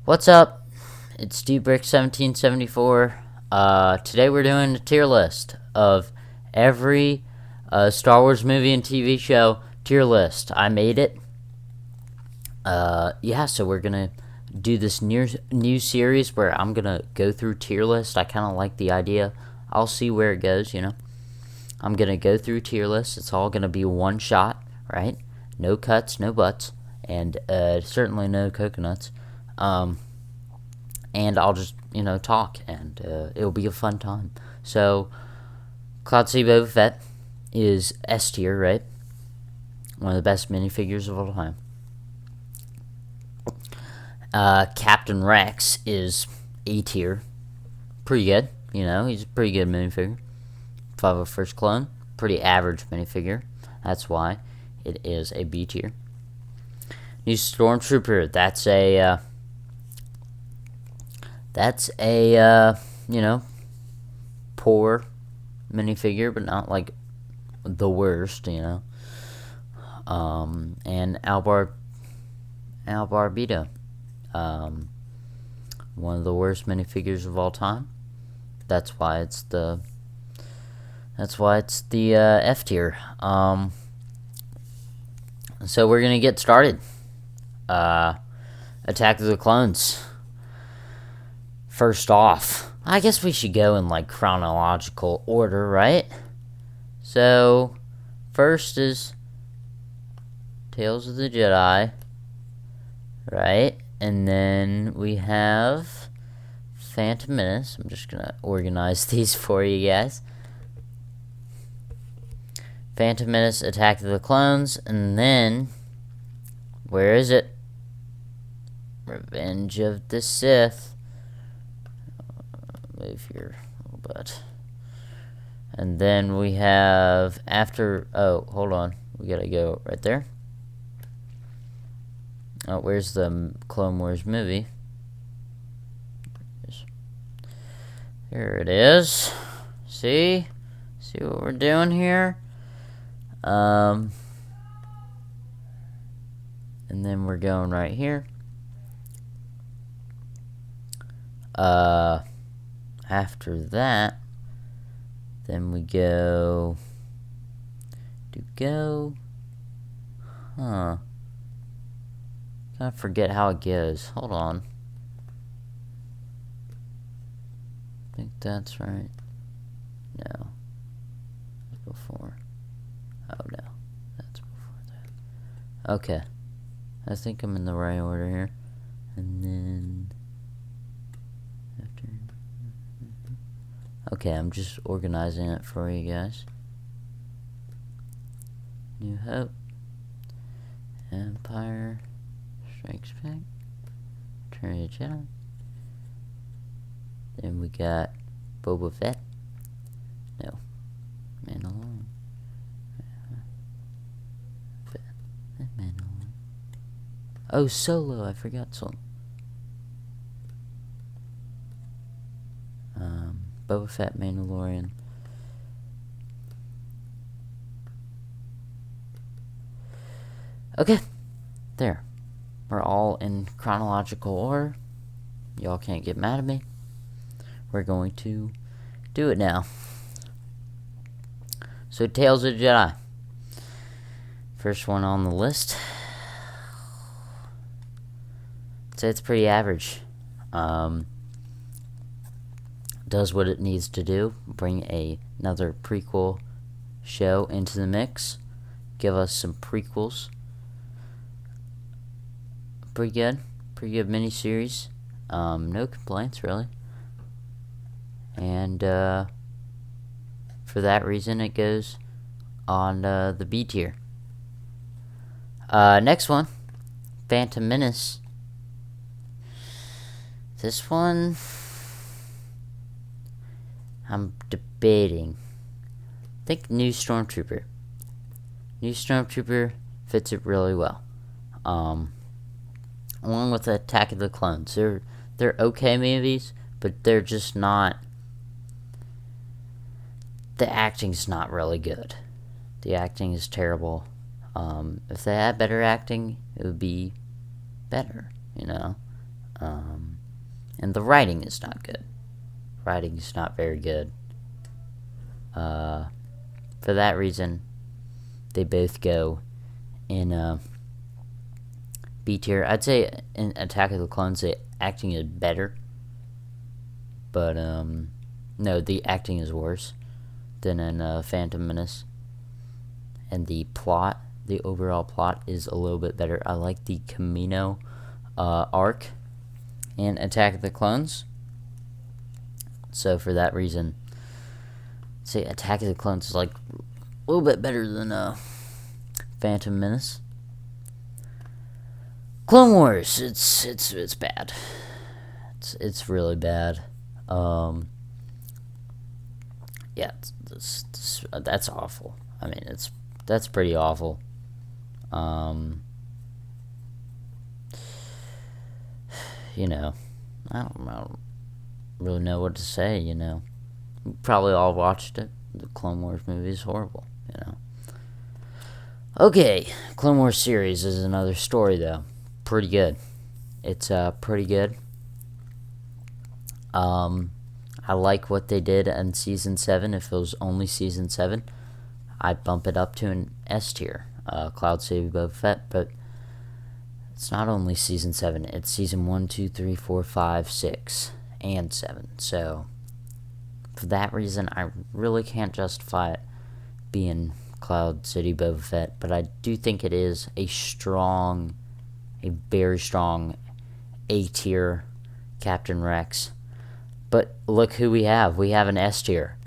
What's up? It's DBrick1774. Today we're doing a tier list of every Star Wars movie and TV show tier list. I made it. So we're gonna do this new series where I'm gonna go through tier list. I kind of like the idea. I'll see where it goes. I'm gonna go through tier lists. It's all gonna be one shot, right? No cuts, no butts, and certainly no coconuts. And I'll just, talk, and it'll be a fun time. So, Cloud Sea Boba Fett is S tier, right? One of the best minifigures of all time. Captain Rex is A tier. Pretty good, he's a pretty good minifigure. 501st clone, pretty average minifigure. That's why it is a B tier. New Stormtrooper, that's a poor minifigure, but not like the worst, And Albarbito, one of the worst minifigures of all time. That's why it's the F tier. So we're gonna get started. Attack of the Clones. First off, I guess we should go in chronological order, right? So, first is Tales of the Jedi, right? And then we have Phantom Menace. I'm just gonna organize these for you guys. Phantom Menace, Attack of the Clones, and then where is it? Revenge of the Sith. Move here a little bit. And then we have hold on. We gotta go right there. Oh, where's the Clone Wars movie? Here it is. See what we're doing here? And then we're going right here. After that, then we go kind of forget how it goes. Hold on. I think that's right. No. Before. Oh, no. That's before that. Okay. I think I'm in the right order here. And then after. Okay, I'm just organizing it for you guys. New Hope. Empire Strikes Back. Return of the Jedi. Then we got Boba Fett. No. Mandalorian. Mandalorian. Oh, Solo. I forgot Solo. Boba Fett, Mandalorian. Okay. There. We're all in chronological order. Y'all can't get mad at me. We're going to do it now. So, Tales of the Jedi. First one on the list. I'd say it's pretty average. Does what it needs to do. Bring another prequel show into the mix. Give us some prequels. Pretty good miniseries. No complaints really. And for that reason, it goes on the B tier. Next one, Phantom Menace. This one, I'm debating. I think New Stormtrooper. New Stormtrooper fits it really well. Along with Attack of the Clones. They're okay movies, but they're just not. The acting's not really good. The acting is terrible. If they had better acting, it would be better, And the writing is not good. Writing is not very good. For that reason, they both go in B tier. I'd say in Attack of the Clones, the acting is better. But, no, the acting is worse than in Phantom Menace. And the plot, the overall plot is a little bit better. I like the Camino arc in Attack of the Clones. So for that reason, say Attack of the Clones is like a little bit better than Phantom Menace. Clone Wars, it's bad. It's really bad. Yeah, that's awful. I mean, that's pretty awful. You know, I don't really know what to say. You know, we probably all watched it. The Clone Wars movie is horrible. You know. Okay, Clone Wars series is another story though. Pretty good. It's pretty good. I like what they did in Season 7. If it was only Season 7, I'd bump it up to an S tier. Cloud City Boba Fett, but it's not only Season 7. It's Season 1, 2, 3, 4, 5, 6, and 7. So, for that reason, I really can't justify it being Cloud City Boba Fett, but I do think it is a very strong A tier Captain Rex. But look who we have. We have an S tier.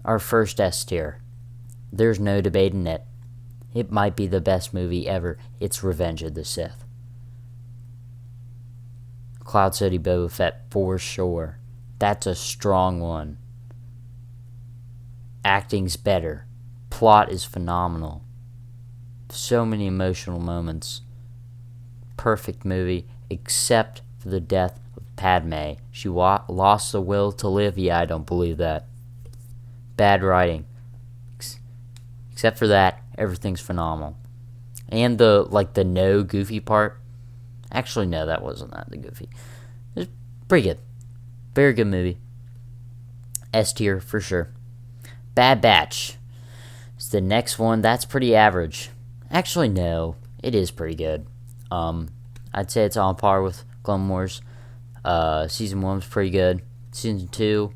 Our first S tier. There's no debating it. It might be the best movie ever. It's Revenge of the Sith. Cloud City Boba Fett for sure. That's a strong one. Acting's better. Plot is phenomenal. So many emotional moments. Perfect movie, except for the death of Padme. She lost the will to live. Yeah, I don't believe that. Bad writing. Except for that, everything's phenomenal. And the no goofy part. Actually, no, that wasn't that the goofy. It was pretty good. Very good movie. S tier for sure. Bad Batch. It's the next one. That's pretty average. Actually, no. It is pretty good. I'd say it's on par with Clone Wars. Season 1 was pretty good. Season 2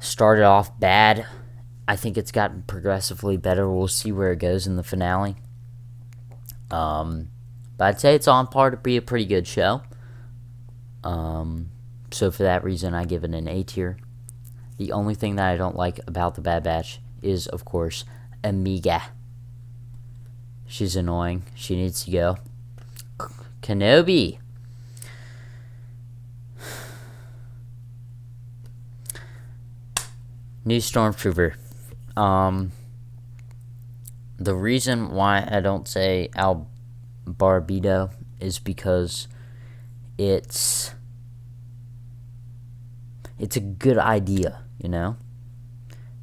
started off bad. I think it's gotten progressively better. We'll see where it goes in the finale. But I'd say it's on par to be a pretty good show. So for that reason, I give it an A tier. The only thing that I don't like about the Bad Batch is, of course, Amiga. She's annoying. She needs to go. Kenobi. New Stormtrooper. The reason why I don't say Al Barbido is because it's a good idea, you know?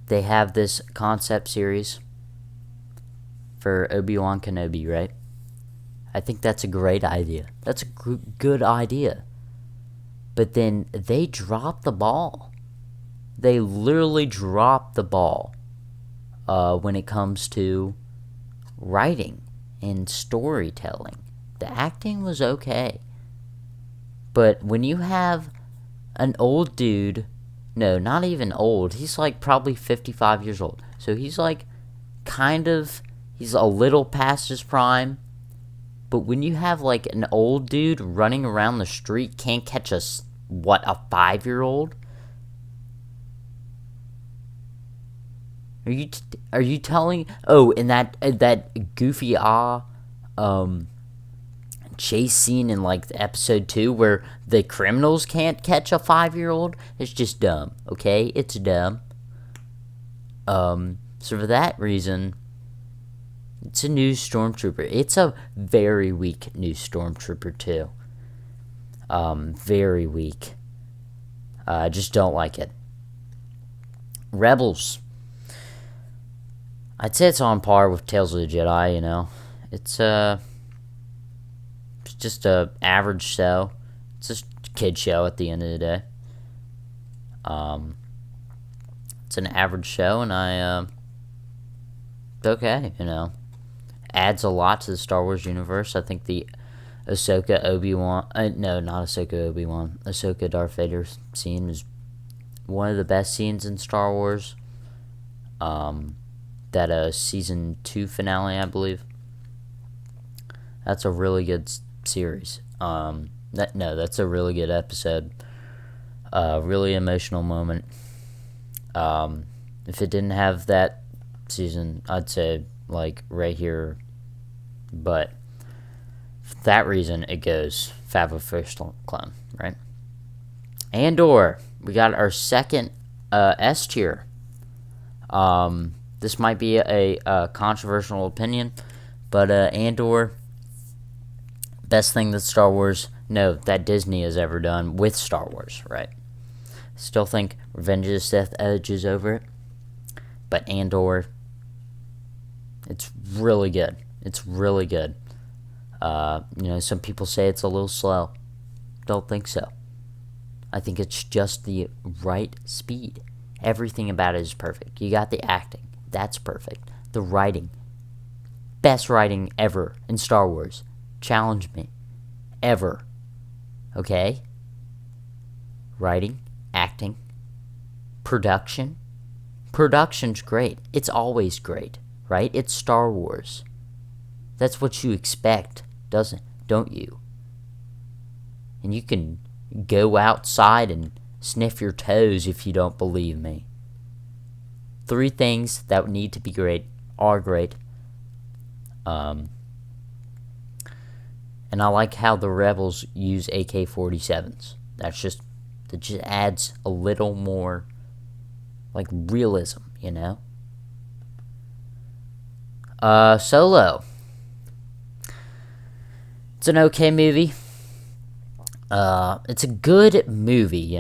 They have this concept series for Obi-Wan Kenobi, right? I think that's a great idea. That's a good idea. But then they dropped the ball. They literally dropped the ball when it comes to writing and storytelling. The acting was okay. But when you have an old dude, no, not even old, he's like probably 55 years old. So he's like he's a little past his prime. But when you have like an old dude running around the street, can't catch a 5-year-old? Are you telling? Oh, and that goofy chase scene in like episode 2 where the criminals can't catch a 5-year-old? It's just dumb. Okay, it's dumb. So for that reason, it's a new Stormtrooper. It's a very weak new Stormtrooper too. Very weak. I just don't like it. Rebels. I'd say it's on par with Tales of the Jedi, you know. It's just a average show. It's just a kid show at the end of the day. It's an average show, and it's okay, Adds a lot to the Star Wars universe. I think the Ahsoka Obi-Wan, no, not Ahsoka Obi-Wan, Ahsoka Darth Vader scene is one of the best scenes in Star Wars. That season 2 finale, I believe. That's a really good series. That's a really good episode. Really emotional moment. If it didn't have that season, I'd say like right here. But for that reason, it goes Favo First Clone, right? Andor, we got our second S tier. This might be a controversial opinion, but Andor, best thing that Disney has ever done with Star Wars, right? Still think Revenge of the Sith edges over it, but Andor, it's really good. It's really good. Some people say it's a little slow. Don't think so. I think it's just the right speed. Everything about it is perfect. You got the acting. That's perfect. The writing. Best writing ever in Star Wars. Challenge me. Ever. Okay? Writing. Acting. Production. Production's great. It's always great. Right? It's Star Wars. That's what you expect, don't you? And you can go outside and sniff your toes if you don't believe me. 3 things that need to be great are great. And I like how the Rebels use AK-47s. That just adds a little more like realism, Solo. It's an okay movie. It's a good movie,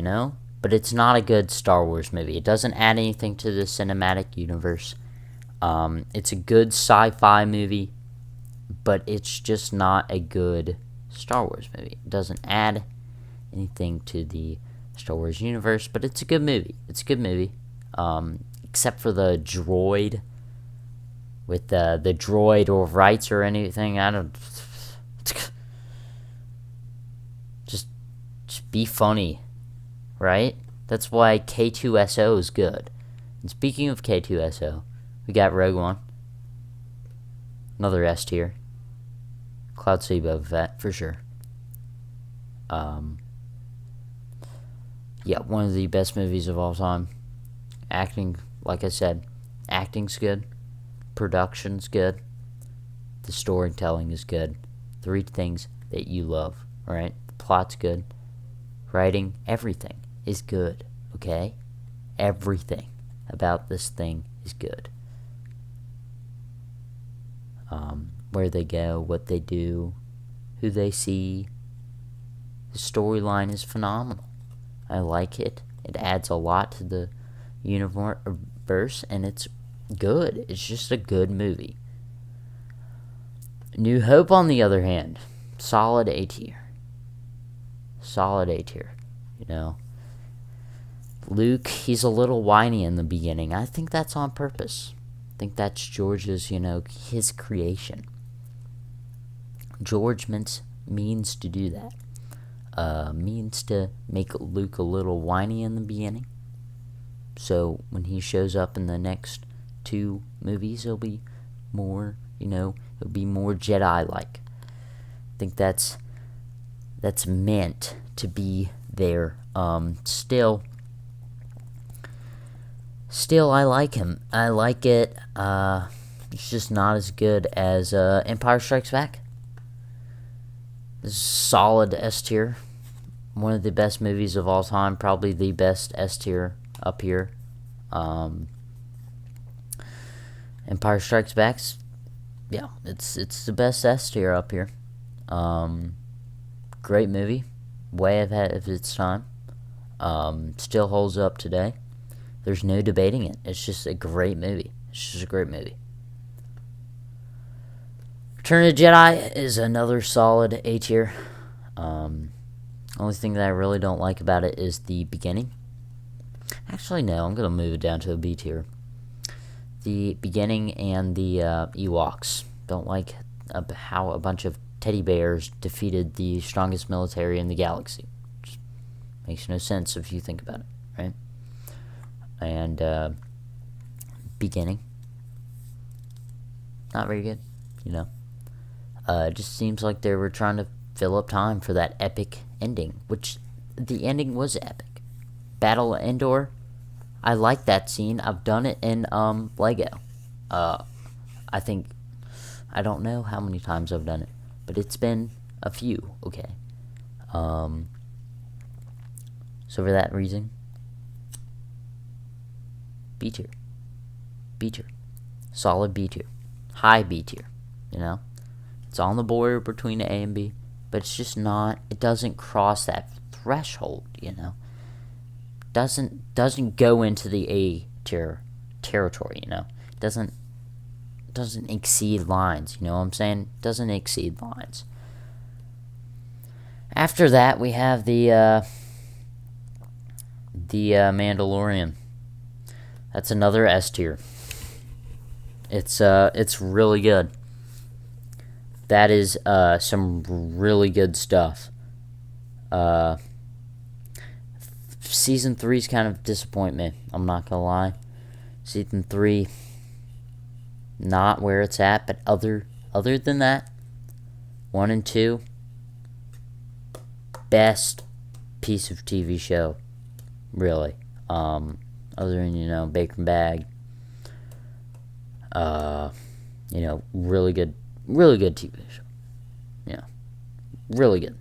but it's not a good Star Wars movie. It doesn't add anything to the cinematic universe. It's a good sci-fi movie, but it's just not a good Star Wars movie. It doesn't add anything to the Star Wars universe, but it's a good movie. It's a good movie, except for the droid. With the droid or rights or anything, I don't. Just be funny, right? That's why K2SO is good. And speaking of K2SO, we got Rogue One, another S tier. Cloud City Boba Fett for sure. Yeah, one of the best movies of all time. Acting, like I said, acting's good. Production's good. The storytelling is good. 3 things that you love, right? The plot's good. Writing, everything is good, okay? Everything about this thing is good. Where they go, what they do, who they see. The storyline is phenomenal. I like it. It adds a lot to the universe, and it's good. It's just a good movie. New Hope, on the other hand, solid A tier. Solid A tier. Luke, he's a little whiny in the beginning. I think that's on purpose. I think that's George's, his creation. George means to do that. Means to make Luke a little whiny in the beginning. So when he shows up in the next 2 movies, it'll be more, it'll be more Jedi-like. I think that's meant to be there. Still, I like him. I like it. It's just not as good as Empire Strikes Back. This is solid S tier. One of the best movies of all time. Probably the best S tier up here. Empire Strikes Back's, yeah, it's the best S tier up here. Great movie, way ahead of its time. Still holds up today. There's no debating it. It's just a great movie. It's just a great movie. Return of the Jedi is another solid A tier. Only thing that I really don't like about it is the beginning. Actually, no, I'm gonna move it down to a B tier. The beginning and the Ewoks. Don't like how a bunch of teddy bears defeated the strongest military in the galaxy. Just makes no sense if you think about it, right? And beginning, not very good, you know. It just seems like they were trying to fill up time for that epic ending, which the ending was epic. Battle of Endor, I like that scene. I've done it in Lego. I think, I don't know how many times I've done it, but it's been a few. Okay. So for that reason, B tier, B tier, solid B tier, high B tier. You know, it's on the border between A and B, but it's just not. It doesn't cross that threshold. You know. Doesn't go into the A tier territory, you know. Doesn't exceed lines, you know what I'm saying? Doesn't exceed lines. After that, we have the Mandalorian. That's another S tier. It's really good. That is some really good stuff. Season 3's kind of disappoint me. I'm not gonna lie. Season 3, not where it's at, but other than that, 1 and 2, best piece of TV show, really. Other than Bacon Bag, really good TV show. Yeah, really good.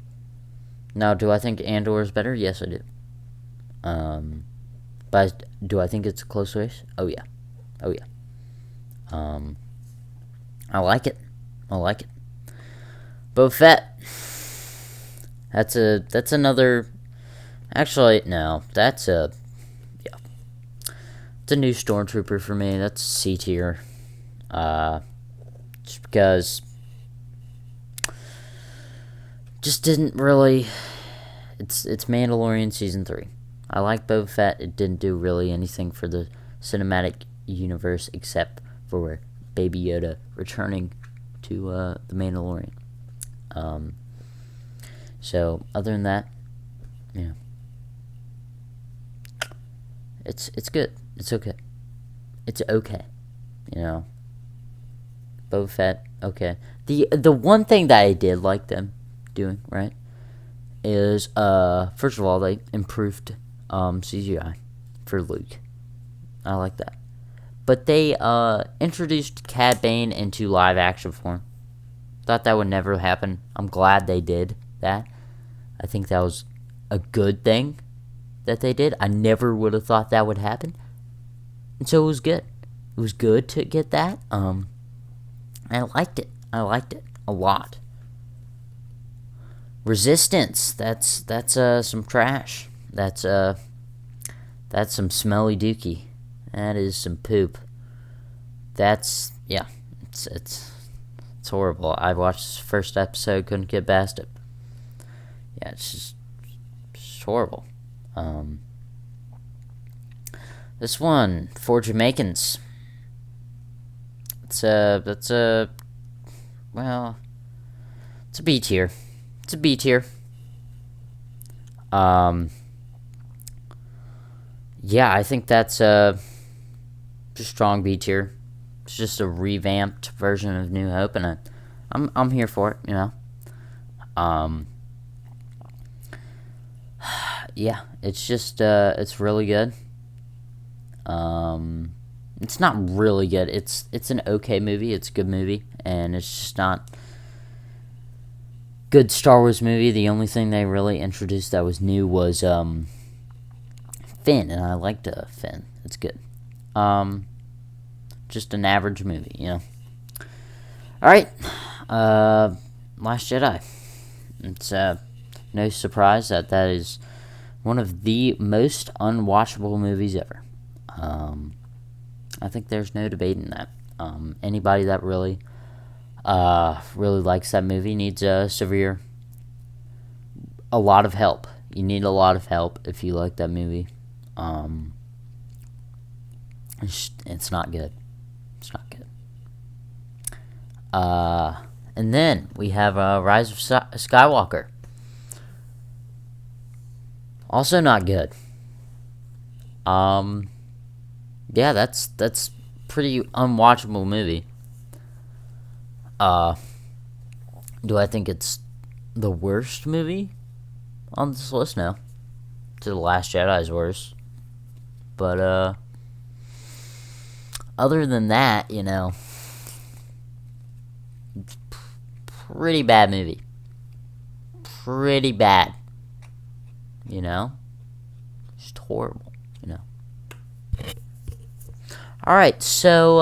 Now, do I think Andor is better? Yes, I do. But do I think it's a close race? Oh yeah. I like it. Boba Fett. That's another. Actually, no. It's a new stormtrooper for me. That's C tier. Just because. Just didn't really. It's Mandalorian season 3. I like Boba Fett. It didn't do really anything for the cinematic universe except for Baby Yoda returning to the Mandalorian. So other than that, yeah, it's good. It's okay. You know, Boba Fett. Okay. The one thing that I did like them doing right is first of all they improved CGI for Luke. I like that. But they introduced Cad Bane into live action form. Thought that would never happen. I'm glad they did that. I think that was a good thing that they did. I never would have thought that would happen. And so it was good. It was good to get that. I liked it. A lot. Resistance. That's some trash. That's some smelly dookie. That is some poop. It's horrible. I watched the first episode, couldn't get past it. Yeah, it's just horrible. This one for Jamaicans. It's a B tier. It's a B tier. Yeah, I think that's a strong B tier. It's just a revamped version of New Hope, and I'm here for it. You know. Yeah, it's just it's really good. It's not really good. It's an okay movie. It's a good movie, and it's just not good Star Wars movie. The only thing they really introduced that was new was Finn, and I liked Finn. It's good. Just an average movie, you know. All right, Last Jedi. It's no surprise that is one of the most unwatchable movies ever. I think there's no debating that. Anybody that really likes that movie needs a severe a lot of help. You need a lot of help if you like that movie. It's not good. It's not good. And then we have Rise of Skywalker. Also not good. Yeah, that's pretty unwatchable movie. Do I think it's the worst movie on this list? No. To The Last Jedi is worse. But other than that, you know, it's pretty bad movie. Pretty bad. You know? Just horrible, you know. Alright, so